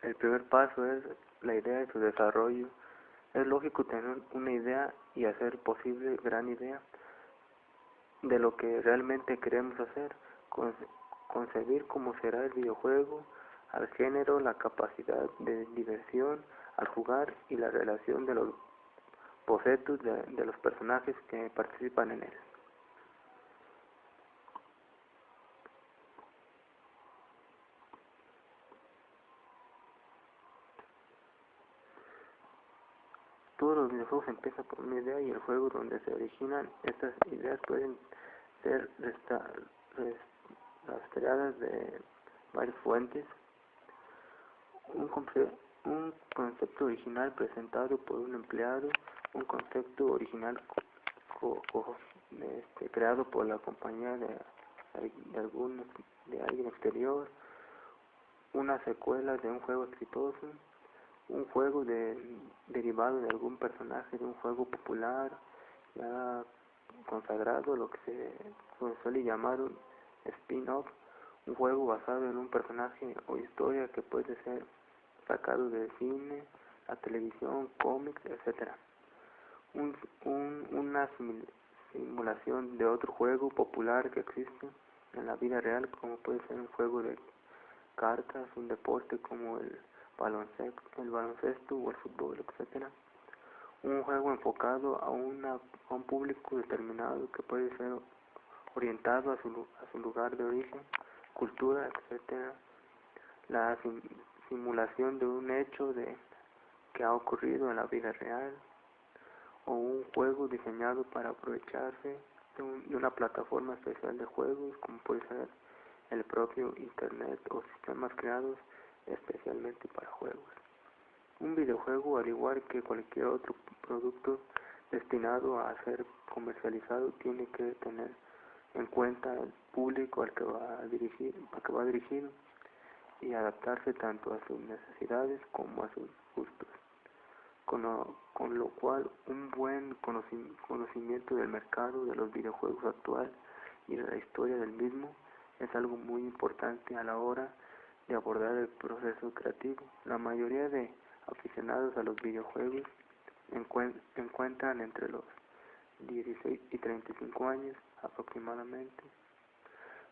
El primer paso es la idea y su desarrollo. Es lógico tener una idea y hacer posible gran idea de lo que realmente queremos hacer, concebir cómo será el videojuego, al género, la capacidad de diversión al jugar y la relación de los bocetos de los personajes que participan en él. Todos los videojuegos empiezan por una idea y el juego donde se originan estas ideas pueden ser rastreadas de varias fuentes. Un concepto original presentado por un empleado, un concepto original creado por la compañía de alguien exterior, una secuela de un juego exitoso, un juego derivado de algún personaje de un juego popular ya consagrado, lo que se suele llamar un spin-off, un juego basado en un personaje o historia que puede ser sacado del cine, la televisión, cómics, etcétera. Una simulación de otro juego popular que existe en la vida real, como puede ser un juego de cartas, un deporte como el baloncesto o el fútbol, etcétera. Un juego enfocado a un público determinado que puede ser orientado a su lugar de origen, cultura, etcétera. La simulación de un hecho que ha ocurrido en la vida real, o un juego diseñado para aprovecharse de una plataforma especial de juegos, como puede ser el propio Internet o sistemas creados especialmente para juegos. Un videojuego, al igual que cualquier otro producto destinado a ser comercializado, tiene que tener en cuenta el público al que va dirigido y adaptarse tanto a sus necesidades como a sus gustos, con lo cual un buen conocimiento del mercado de los videojuegos actual y de la historia del mismo es algo muy importante a la hora de abordar el proceso creativo. La mayoría de aficionados a los videojuegos encuentran entre los 16 y 35 años aproximadamente,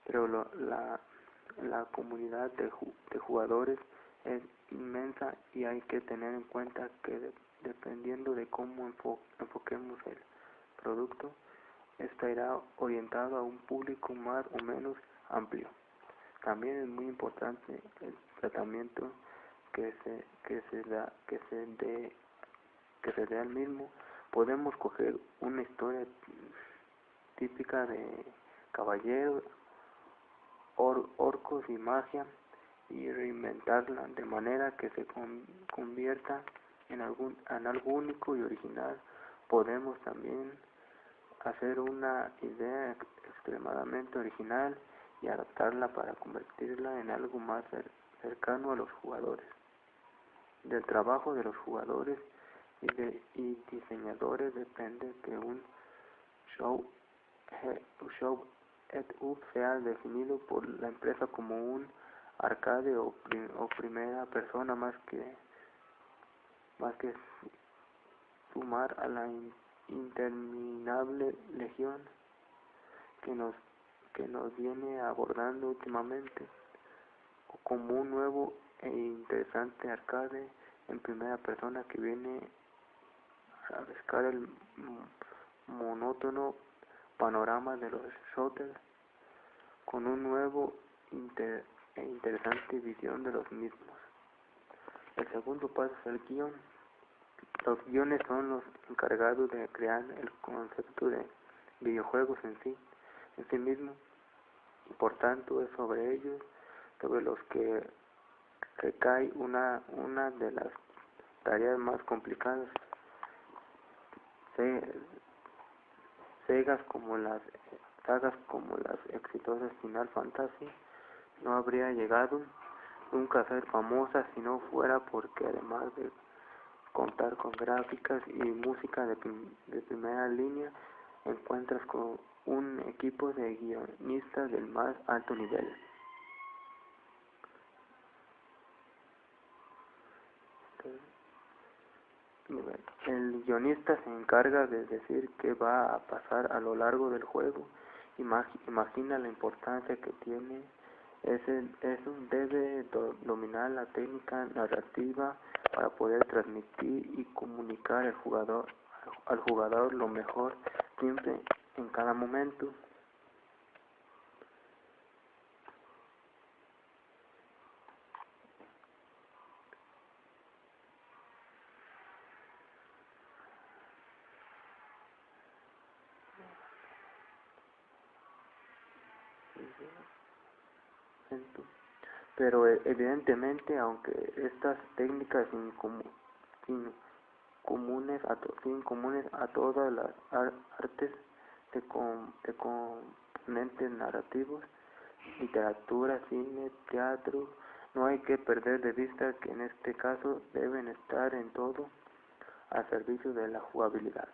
pero la comunidad de jugadores es inmensa y hay que tener en cuenta que dependiendo de cómo enfoquemos el producto, esta irá orientado a un público más o menos amplio. También es muy importante el tratamiento que se dé al mismo. Podemos coger una historia típica de caballeros, orcos y magia y reinventarla de manera que se convierta en algo único y original. Podemos también hacer una idea extremadamente original y adaptarla para convertirla en algo más cercano a los jugadores. Del trabajo de los jugadores y diseñadores depende que un show sea definido por la empresa como un arcade o primera persona más que sumar a la interminable legión que nos viene abordando últimamente, o como un nuevo e interesante arcade en primera persona que viene a pescar el monótono panorama de los shooters con un nuevo e interesante visión de los mismos. El segundo paso es el guión. Los guiones son los encargados de crear el concepto de videojuegos en sí mismo, y por tanto es sobre ellos sobre los que recae una de las tareas más complicadas. Sagas como las exitosas Final Fantasy no habría llegado nunca a ser famosas si no fuera porque, además de contar con gráficas y música de primera línea, encuentras con un equipo de guionistas del más alto nivel. El guionista se encarga de decir qué va a pasar a lo largo del juego. Imagina la importancia que tiene. Eso debe dominar la técnica narrativa para poder transmitir y comunicar al jugador lo mejor siempre en cada momento. Pero evidentemente, aunque estas técnicas comunes a todas las artes de componentes narrativos, literatura, cine, teatro, no hay que perder de vista que en este caso deben estar en todo al servicio de la jugabilidad.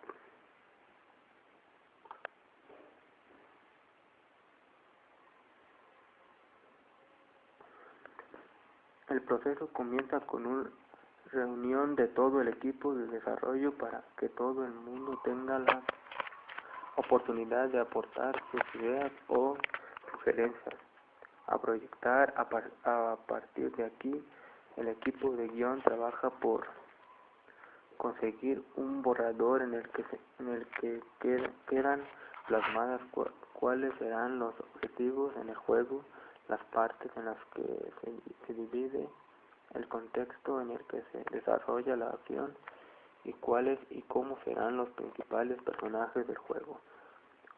El proceso comienza con una reunión de todo el equipo de desarrollo para que todo el mundo tenga la oportunidad de aportar sus ideas o sugerencias a proyectar. A partir de aquí, el equipo de guión trabaja por conseguir un borrador en el que quedan plasmadas cuáles serán los objetivos en el juego, las partes en las que se divide, el contexto en el que se desarrolla la acción y cuáles y cómo serán los principales personajes del juego.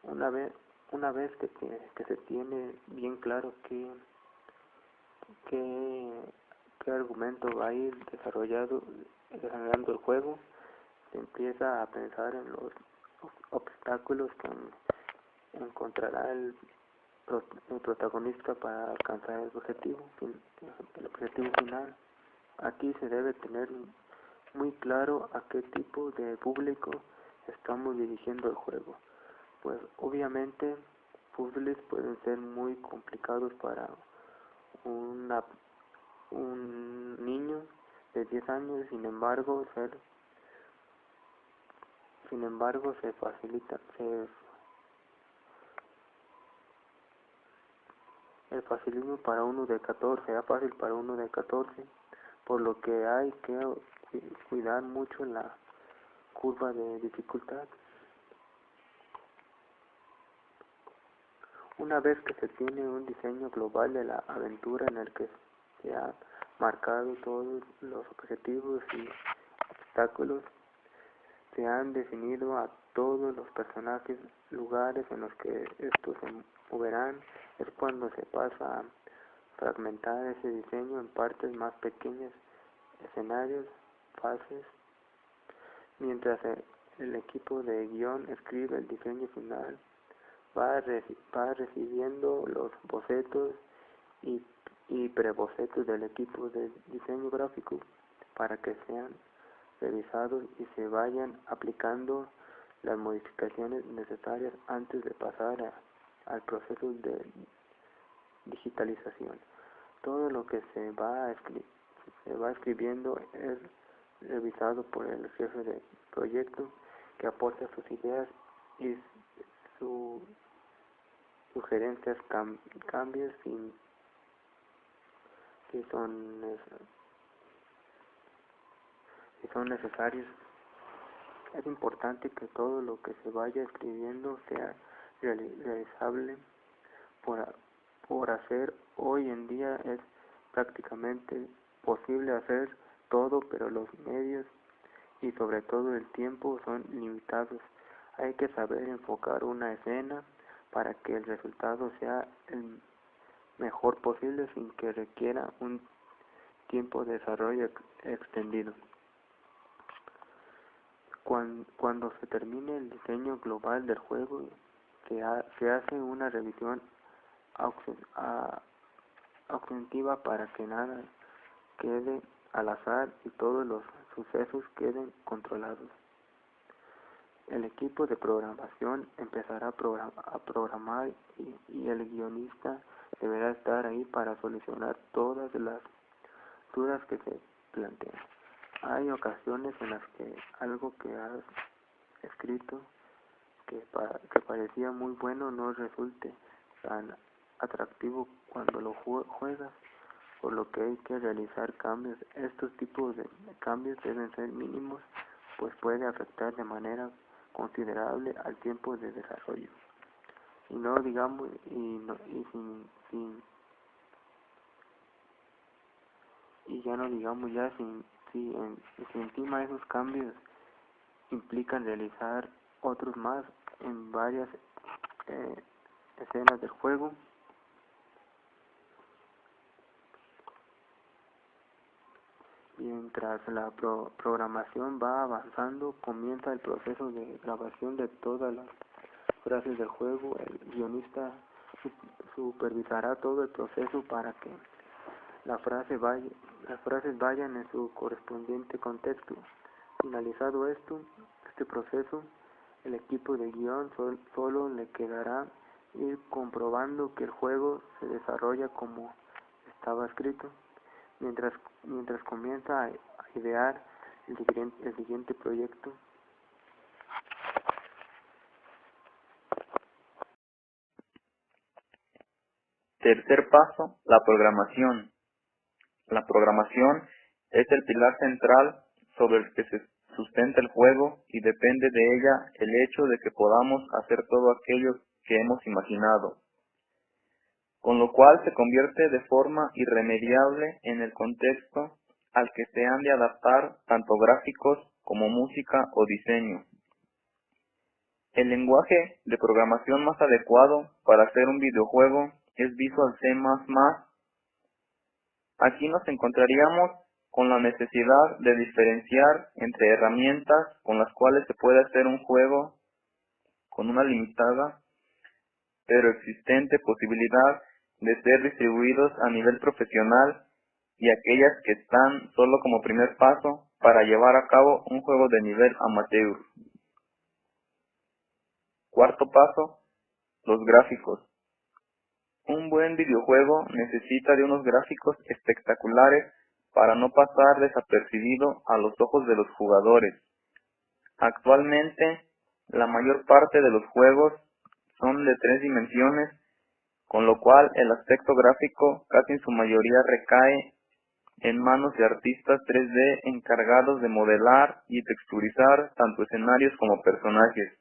Una vez que se tiene bien claro qué argumento va a ir desarrollando el juego, se empieza a pensar en los obstáculos que encontrará el protagonista para alcanzar el objetivo final. Aquí se debe tener muy claro a qué tipo de público estamos dirigiendo el juego, pues obviamente puzzles pueden ser muy complicados para un niño de 10 años, sin embargo el facilismo para uno de 14, sea fácil para uno de 14, por lo que hay que cuidar mucho la curva de dificultad. Una vez que se tiene un diseño global de la aventura en el que se han marcado todos los objetivos y obstáculos, se han definido a todos los personajes, lugares en los que estos se moverán, es cuando se pasa a fragmentar ese diseño en partes más pequeñas, escenarios, fases, mientras el equipo de guión escribe el diseño final, va recibiendo los bocetos y prebocetos del equipo de diseño gráfico para que sean revisados y se vayan aplicando las modificaciones necesarias antes de pasar al proceso de digitalización. Todo lo que se va escribiendo es revisado por el jefe de proyecto, que aporta sus ideas y sus sugerencias, cambios si son necesarios. Es importante que todo lo que se vaya escribiendo sea realizable por hacer. Hoy en día es prácticamente posible hacer todo, pero los medios y sobre todo el tiempo son limitados. Hay que saber enfocar una escena para que el resultado sea el mejor posible sin que requiera un tiempo de desarrollo extendido. Cuando se termine el diseño global del juego, se hace una revisión exhaustiva para que nada quede al azar y todos los sucesos queden controlados. El equipo de programación empezará a programar y el guionista deberá estar ahí para solucionar todas las dudas que se planteen. Hay ocasiones en las que algo que has escrito que parecía muy bueno no resulte tan atractivo cuando lo juegas, por lo que hay que realizar cambios. Estos tipos de cambios deben ser mínimos, pues puede afectar de manera considerable al tiempo de desarrollo. Y no digamos y ya no digamos ya si encima esos cambios implican realizar otros más en varias escenas del juego. Mientras la programación va avanzando, comienza el proceso de grabación de todas las frases del juego. El guionista supervisará todo el proceso para que las frases vayan en su correspondiente contexto. Finalizado este proceso, el equipo de guión solo le quedará ir comprobando que el juego se desarrolla como estaba escrito, mientras comienza a idear el siguiente proyecto. Tercer paso, la programación. La programación es el pilar central sobre el que se sustenta el juego y depende de ella el hecho de que podamos hacer todo aquello que hemos imaginado, con lo cual se convierte de forma irremediable en el contexto al que se han de adaptar tanto gráficos como música o diseño. El lenguaje de programación más adecuado para hacer un videojuego es Visual C++. Aquí nos encontraríamos con la necesidad de diferenciar entre herramientas con las cuales se puede hacer un juego con una limitada pero existente posibilidad de ser distribuidos a nivel profesional y aquellas que están solo como primer paso para llevar a cabo un juego de nivel amateur. Cuarto paso, los gráficos. Un buen videojuego necesita de unos gráficos espectaculares para no pasar desapercibido a los ojos de los jugadores. Actualmente, la mayor parte de los juegos son de 3 dimensiones, con lo cual el aspecto gráfico casi en su mayoría recae en manos de artistas 3D encargados de modelar y texturizar tanto escenarios como personajes.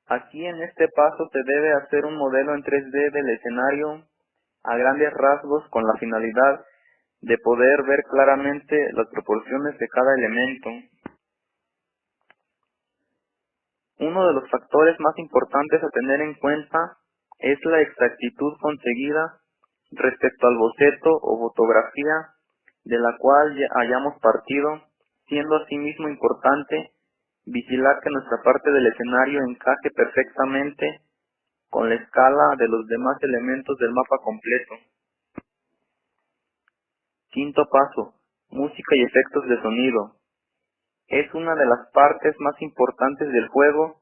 Aquí en este paso se debe hacer un modelo en 3D del escenario a grandes rasgos con la finalidad de poder ver claramente las proporciones de cada elemento. Uno de los factores más importantes a tener en cuenta es la exactitud conseguida respecto al boceto o fotografía de la cual ya hayamos partido, siendo asimismo importante vigilar que nuestra parte del escenario encaje perfectamente con la escala de los demás elementos del mapa completo. Quinto paso, música y efectos de sonido. Es una de las partes más importantes del juego,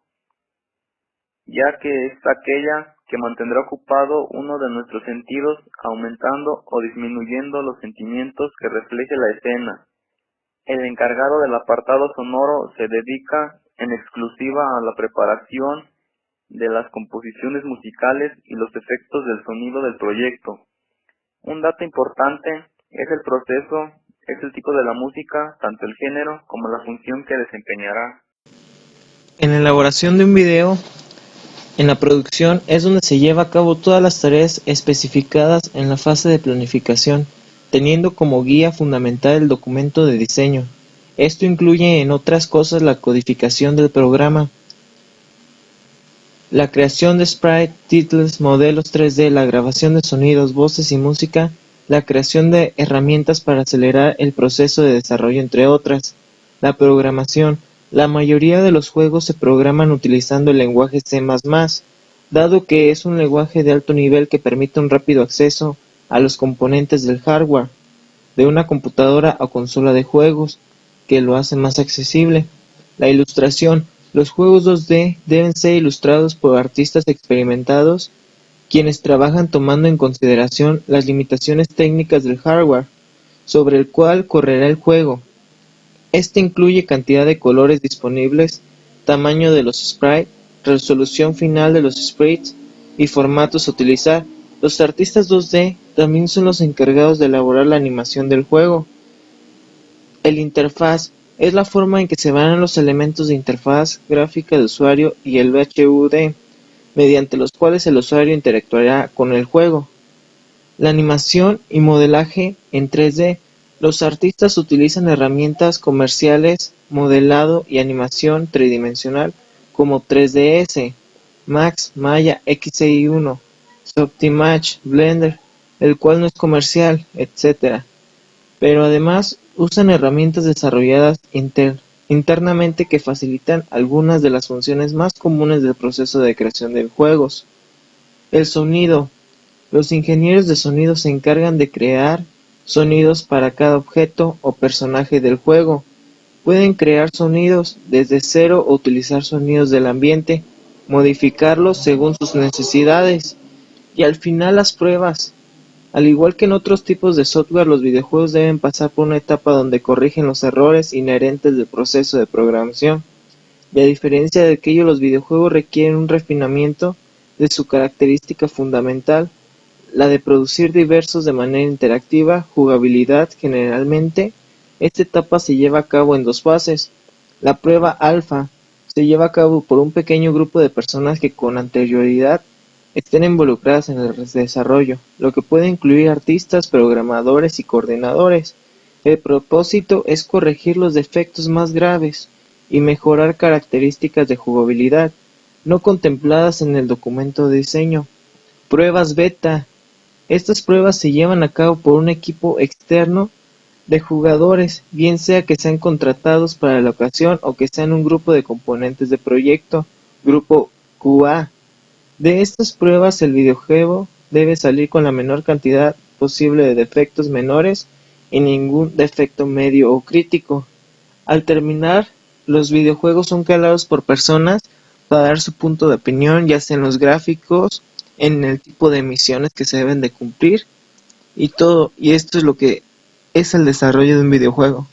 ya que es aquella que mantendrá ocupado uno de nuestros sentidos, aumentando o disminuyendo los sentimientos que refleje la escena. El encargado del apartado sonoro se dedica en exclusiva a la preparación de las composiciones musicales y los efectos del sonido del proyecto. Un dato importante es el proceso, es el tipo de la música, tanto el género como la función que desempeñará. En la elaboración de un video, en la producción es donde se lleva a cabo todas las tareas especificadas en la fase de planificación, teniendo como guía fundamental el documento de diseño. Esto incluye, en otras cosas, la codificación del programa, la creación de sprites, títulos, modelos 3D, la grabación de sonidos, voces y música, la creación de herramientas para acelerar el proceso de desarrollo, entre otras. La programación. La mayoría de los juegos se programan utilizando el lenguaje C++, dado que es un lenguaje de alto nivel que permite un rápido acceso a los componentes del hardware de una computadora o consola de juegos, que lo hace más accesible. La ilustración. Los juegos 2D deben ser ilustrados por artistas experimentados, quienes trabajan tomando en consideración las limitaciones técnicas del hardware. sobre el cual correrá el juego. Este incluye cantidad de colores disponibles, tamaño de los sprites, resolución final de los sprites y formatos a utilizar. Los artistas 2D también son los encargados de elaborar la animación del juego. El interfaz es la forma en que se verán los elementos de interfaz gráfica de usuario y el HUD, mediante los cuales el usuario interactuará con el juego. La animación y modelaje en 3D. Los artistas utilizan herramientas comerciales, modelado y animación tridimensional como 3ds, Max, Maya, XEI1, Softimage, Blender, el cual no es comercial, etc. Pero además usan herramientas desarrolladas internamente que facilitan algunas de las funciones más comunes del proceso de creación de juegos. El sonido. Los ingenieros de sonido se encargan de crear sonidos para cada objeto o personaje del juego. Pueden crear sonidos desde cero o utilizar sonidos del ambiente, modificarlos según sus necesidades. Y al final las pruebas. Al igual que en otros tipos de software, los videojuegos deben pasar por una etapa donde corrigen los errores inherentes del proceso de programación. Y a diferencia de aquello, los videojuegos requieren un refinamiento de su característica fundamental, la de producir diversos de manera interactiva, jugabilidad. Generalmente, esta etapa se lleva a cabo en dos fases. La prueba alfa se lleva a cabo por un pequeño grupo de personas que con anterioridad estén involucradas en el desarrollo, lo que puede incluir artistas, programadores y coordinadores. El propósito es corregir los defectos más graves y mejorar características de jugabilidad no contempladas en el documento de diseño. Pruebas beta. Estas pruebas se llevan a cabo por un equipo externo de jugadores, bien sea que sean contratados para la ocasión o que sean un grupo de componentes de proyecto, grupo QA. De estas pruebas el videojuego debe salir con la menor cantidad posible de defectos menores y ningún defecto medio o crítico. Al terminar, los videojuegos son calados por personas para dar su punto de opinión, ya sea en los gráficos, en el tipo de misiones que se deben de cumplir y todo. Y esto es lo que es el desarrollo de un videojuego.